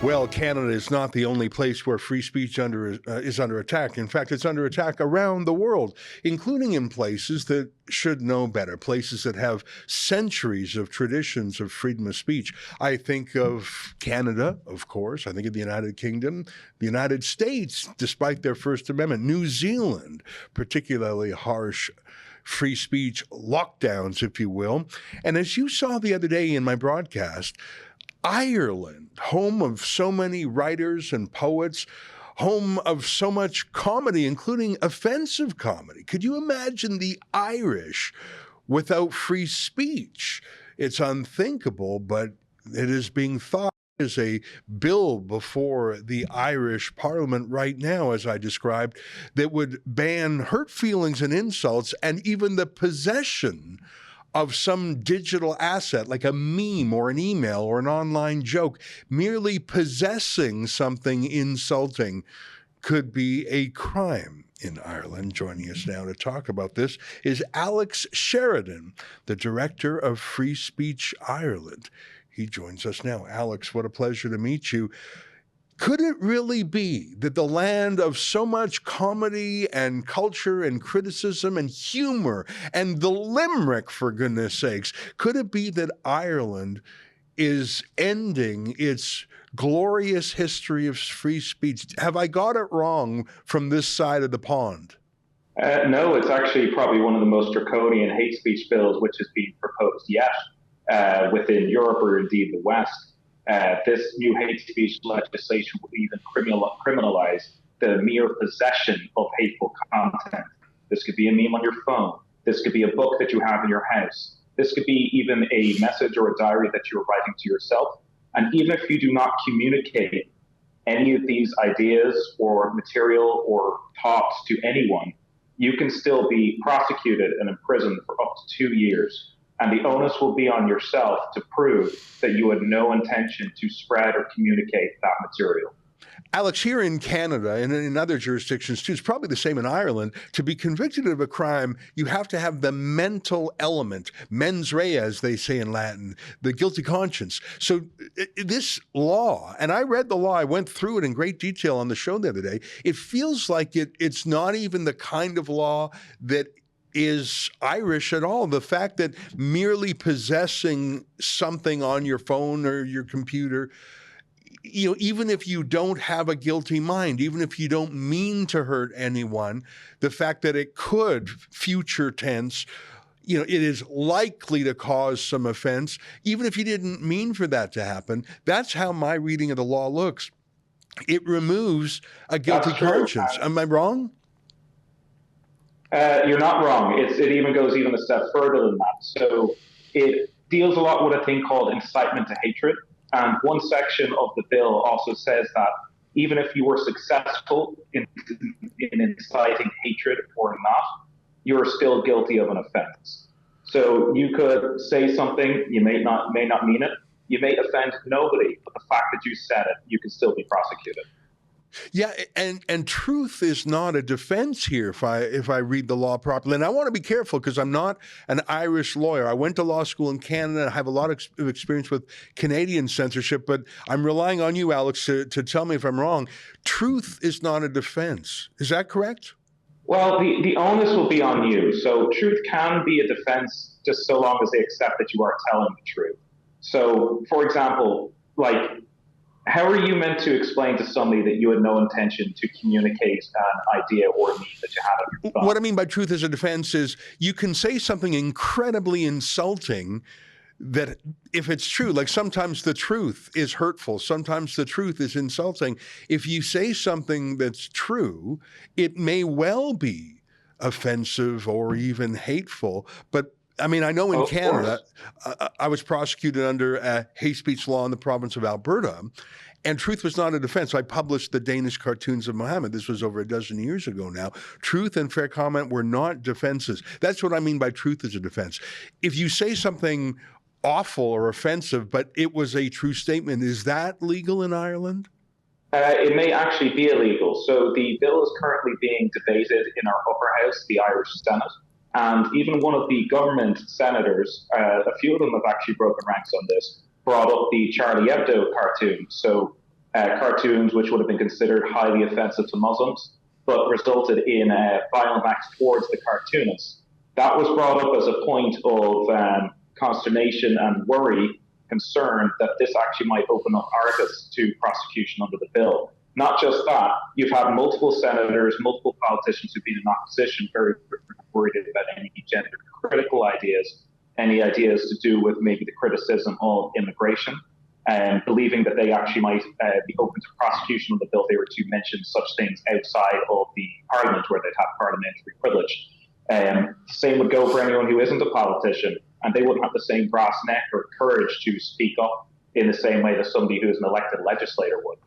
Well, Canada is not the only place where free speech is under attack. In fact, it's under attack around the world, including in places that should know better, places that have centuries of traditions of freedom of speech. I think of Canada, of course. I think of the United Kingdom, the United States, despite their First Amendment, New Zealand, particularly harsh free speech lockdowns, if you will. And as you saw the other day in my broadcast, Ireland, home of so many writers and poets, home of so much comedy, including offensive comedy. Could you imagine the Irish without free speech? It's unthinkable, but it is being thought as a bill before the Irish Parliament right now, as I described, that would ban hurt feelings and insults and even the possession of some digital asset like a meme or an email or an online joke. Merely possessing something insulting could be a crime in Ireland. Joining us now to talk about this is Alex Sheridan, the director of Free Speech Ireland. He joins us now. Alex, what a pleasure to meet you. Could it really be that the land of so much comedy and culture and criticism and humor and the limerick, for goodness sakes, could it be that Ireland is ending its glorious history of free speech? Have I got it wrong from this side of the pond? No, it's actually probably one of the most draconian hate speech bills which has been proposed yet within Europe or indeed the West. This new hate speech legislation would even criminalize the mere possession of hateful content. This could be a meme on your phone. This could be a book that you have in your house. This could be even a message or a diary that you're writing to yourself. And even if you do not communicate any of these ideas or material or thoughts to anyone, you can still be prosecuted and imprisoned for up to 2 years. And the onus will be on yourself to prove that you had no intention to spread or communicate that material. Alex, here in Canada and in other jurisdictions too, it's probably the same in Ireland. To be convicted of a crime, you have to have the mental element, mens rea, as they say in Latin, the guilty conscience. So this law, and I read the law, I went through it in great detail on the show the other day. It feels like it's not even the kind of law that is Irish at all. The fact that merely possessing something on your phone or your computer, even if you don't have a guilty mind, even if you don't mean to hurt anyone, the fact that it could, future tense, it is likely to cause some offense, even if you didn't mean for that to happen. That's how my reading of the law looks. It removes a guilty conscience. Am I wrong? You're not wrong. It even goes even a step further than that. So it deals a lot with a thing called incitement to hatred. And one section of the bill also says that even if you were successful in inciting hatred or not, you're still guilty of an offense. So you could say something, you may not mean it, you may offend nobody, but the fact that you said it, you can still be prosecuted. Yeah, and truth is not a defense here if I read the law properly. And I want to be careful because I'm not an Irish lawyer. I went to law school in Canada. I have a lot of experience with Canadian censorship, but I'm relying on you, Alex, to tell me if I'm wrong. Truth is not a defense. Is that correct? Well, the onus will be on you. So truth can be a defense just so long as they accept that you are telling the truth. So, for example, how are you meant to explain to somebody that you had no intention to communicate an idea or a meme that you had on your phone? What I mean by truth as a defense is you can say something incredibly insulting that if it's true, like sometimes the truth is hurtful, sometimes the truth is insulting. If you say something that's true, it may well be offensive or even hateful, but I mean, I know in Canada, I was prosecuted under a hate speech law in the province of Alberta, and truth was not a defense. I published the Danish cartoons of Mohammed. This was over a dozen years ago now. Truth and fair comment were not defenses. That's what I mean by truth as a defense. If you say something awful or offensive, but it was a true statement, is that legal in Ireland? It may actually be illegal. So the bill is currently being debated in our upper house, the Irish Senate. And even one of the government senators, a few of them have actually broken ranks on this, brought up the Charlie Hebdo cartoon. So cartoons which would have been considered highly offensive to Muslims, but resulted in violent acts towards the cartoonists. That was brought up as a point of consternation and worry, concern that this actually might open up Argus to prosecution under the bill. Not just that, you've had multiple senators, multiple politicians who've been in opposition very worried about any gender critical ideas, any ideas to do with maybe the criticism of immigration, and believing that they actually might be open to prosecution of the bill if they were to mention such things outside of the parliament where they'd have parliamentary privilege. Same would go for anyone who isn't a politician, and they wouldn't have the same brass neck or courage to speak up in the same way that somebody who is an elected legislator would.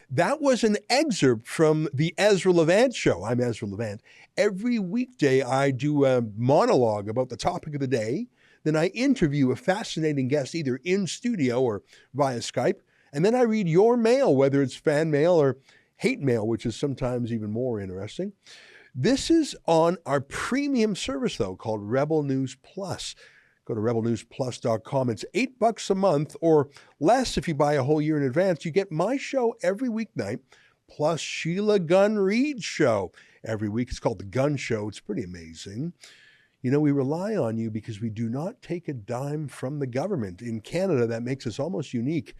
That was an excerpt from the Ezra Levant Show. I'm Ezra Levant. Every weekday, I do a monologue about the topic of the day. Then I interview a fascinating guest either in studio or via Skype. And then I read your mail, whether it's fan mail or hate mail, which is sometimes even more interesting. This is on our premium service, though, called Rebel News Plus. Go to rebelnewsplus.com. It's $8 a month or less if you buy a whole year in advance. You get my show every weeknight, plus Sheila Gunn Reid's show every week. It's called The Gun Show. It's pretty amazing. You know, we rely on you because we do not take a dime from the government. In Canada, that makes us almost unique.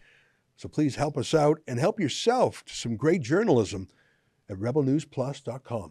So please help us out and help yourself to some great journalism at rebelnewsplus.com.